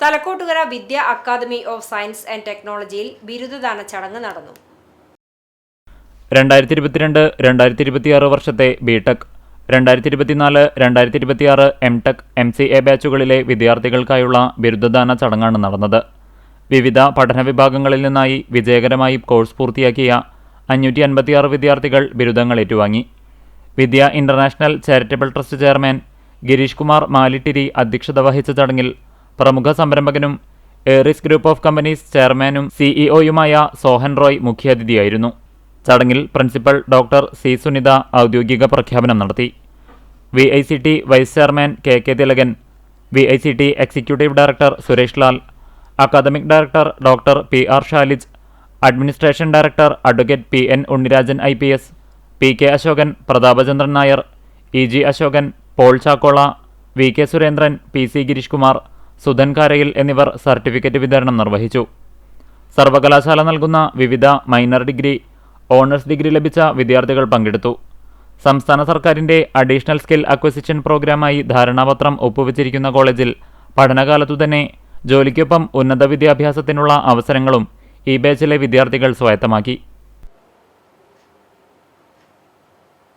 Thalakkottukara Vidya academy of science and ടെക്നോളജിയിൽ ബിരുദദാന ചടങ്ങ് നടന്നു. 2022-2026 വർഷത്തെ ബിടെക്, 2024-2026 എംടെക്, MCA ബാച്ചുകളിലെ വിദ്യാർത്ഥികൾക്കായുള്ള ബിരുദദാന ചടങ്ങാണ് നടന്നത്. വിവിധ പഠന വിഭാഗങ്ങളിൽ നിന്നായി വിജയകരമായി കോഴ്സ് പൂർത്തിയാക്കിയ 556 വിദ്യാർത്ഥികൾ ബിരുദങ്ങൾ ഏറ്റുവാങ്ങി. Vidya international charitable trust chairman Girish Kumar Malittiri അധ്യക്ഷത വഹിച്ച ചടങ്ങിൽ പ്രമുഖ സംരംഭകനും ഏറിസ് ഗ്രൂപ്പ് ഓഫ് കമ്പനീസ് ചെയർമാനും CEO-യുമായ സോഹൻ റോയ് മുഖ്യാതിഥിയായിരുന്നു. ചടങ്ങിൽ പ്രിൻസിപ്പൽ ഡോക്ടർ സി സുനിത ഔദ്യോഗിക പ്രഖ്യാപനം നടത്തി. VICT vice chairman KK Thilakan, VICT executive director Suresh Lal, academic director doctor PR Shalij, administration director advocate PN Unnirajan IPS, PK Ashokan, Prathapachandran Nair, EG Ashokan, Paul Chackola, VK Surendran, PC Girish Kumar, Sudhan Karayil എന്നിവർ സർട്ടിഫിക്കറ്റ് വിതരണം നിർവഹിച്ചു. സർവകലാശാല നൽകുന്ന വിവിധ മൈനർ ഡിഗ്രി, ഓണേഴ്സ് ഡിഗ്രി ലഭിച്ച വിദ്യാർത്ഥികൾ പങ്കെടുത്തു. സംസ്ഥാന സർക്കാരിൻ്റെ അഡീഷണൽ സ്കിൽ അക്വസിഷൻ പ്രോഗ്രാമായി ധാരണാപത്രം ഒപ്പുവെച്ചിരിക്കുന്ന കോളേജിൽ പഠനകാലത്തുതന്നെ ജോലിക്കൊപ്പം ഉന്നത വിദ്യാഭ്യാസത്തിനുള്ള അവസരങ്ങളും ഈ ബാച്ചിലെ വിദ്യാർത്ഥികൾ സ്വായത്തമാക്കി.